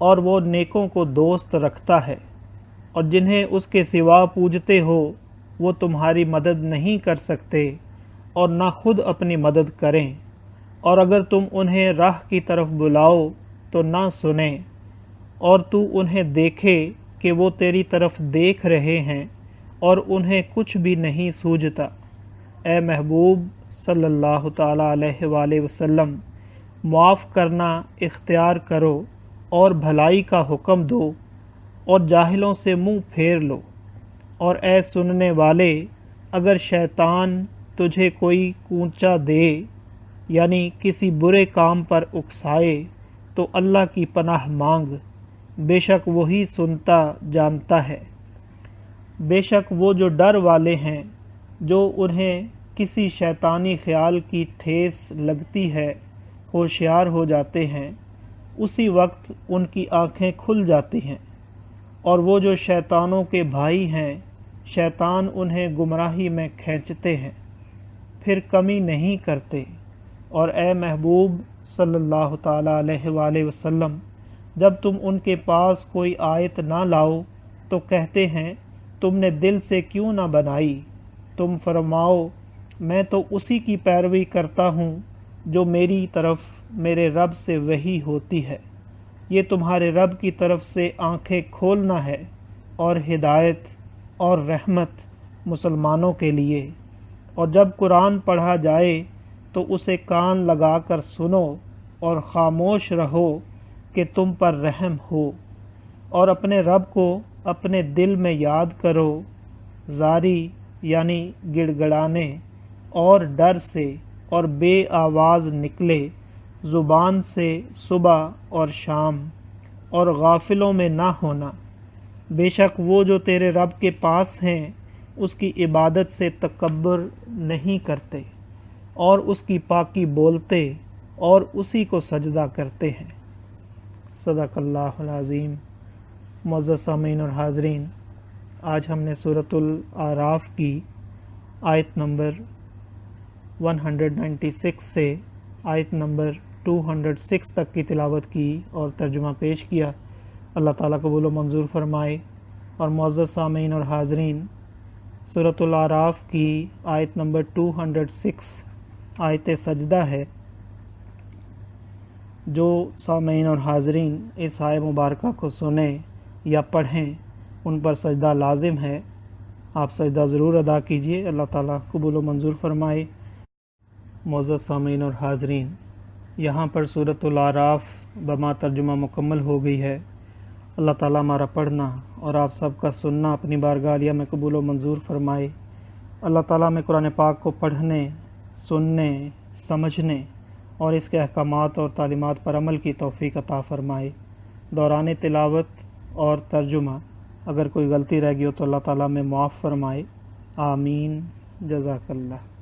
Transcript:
اور وہ نیکوں کو دوست رکھتا ہے، اور جنہیں اس کے سوا پوجتے ہو وہ تمہاری مدد نہیں کر سکتے اور نہ خود اپنی مدد کریں، اور اگر تم انہیں راہ کی طرف بلاؤ تو نہ سنیں، اور تو انہیں دیکھے کہ وہ تیری طرف دیکھ رہے ہیں اور انہیں کچھ بھی نہیں سوجھتا۔ اے محبوب صلی اللہ تعالیٰ علیہ وآلہ وسلم، معاف کرنا اختیار کرو اور بھلائی کا حکم دو اور جاہلوں سے منہ پھیر لو۔ اور اے سننے والے، اگر شیطان تجھے کوئی کونچا دے یعنی کسی برے کام پر اکسائے تو اللہ کی پناہ مانگ، بے شک وہی سنتا جانتا ہے۔ بے شک وہ جو ڈر والے ہیں، جو انہیں کسی شیطانی خیال کی ٹھیس لگتی ہے، ہوشیار ہو جاتے ہیں، اسی وقت ان کی آنکھیں کھل جاتی ہیں، اور وہ جو شیطانوں کے بھائی ہیں، شیطان انہیں گمراہی میں کھینچتے ہیں، پھر کمی نہیں کرتے۔ اور اے محبوب صلی اللہ تعالیٰ علیہ وآلہ وسلم، جب تم ان کے پاس کوئی آیت نہ لاؤ تو کہتے ہیں تم نے دل سے کیوں نہ بنائی؟ تم فرماؤ میں تو اسی کی پیروی کرتا ہوں جو میری طرف میرے رب سے وحی ہوتی ہے۔ یہ تمہارے رب کی طرف سے آنکھیں کھولنا ہے اور ہدایت اور رحمت مسلمانوں کے لیے۔ اور جب قرآن پڑھا جائے تو اسے کان لگا کر سنو اور خاموش رہو کہ تم پر رحم ہو، اور اپنے رب کو اپنے دل میں یاد کرو، زاری یعنی گڑ گڑانے اور ڈر سے اور بے آواز نکلے زبان سے صبح اور شام، اور غافلوں میں نہ ہونا۔ بے شک وہ جو تیرے رب کے پاس ہیں اس کی عبادت سے تکبر نہیں کرتے، اور اس کی پاکی بولتے اور اسی کو سجدہ کرتے ہیں۔ صدق اللہ العظیم۔ معزز سامعین اور حاضرین، آج ہم نے سورۃ الاعراف کی آیت نمبر 196 سے آیت نمبر 206 تک کی تلاوت کی اور ترجمہ پیش کیا۔ اللہ تعالیٰ قبول و منظور فرمائے۔ اور معزز سامعین اور حاضرین، سورۃ الاعراف کی آیت نمبر 206 آیت سجدہ ہے۔ جو سامعین اور حاضرین اس آیت مبارکہ کو سنیں یا پڑھیں ان پر سجدہ لازم ہے، آپ سجدہ ضرور ادا کیجیے، اللہ تعالیٰ قبول و منظور فرمائے۔ معزز سامعین اور حاضرین، یہاں پر سورۃ الاعراف بما ترجمہ مکمل ہو گئی ہے۔ اللہ تعالیٰ ہمارا پڑھنا اور آپ سب کا سننا اپنی بارگاہ عالیہ میں قبول و منظور فرمائے۔ اللہ تعالیٰ میں قرآن پاک کو پڑھنے، سننے، سمجھنے اور اس کے احکامات اور تعلیمات پر عمل کی توفیق عطا فرمائے۔ دوران تلاوت اور ترجمہ اگر کوئی غلطی رہ گئی ہو تو اللہ تعالیٰ میں معاف فرمائے۔ آمین۔ جزاک اللہ۔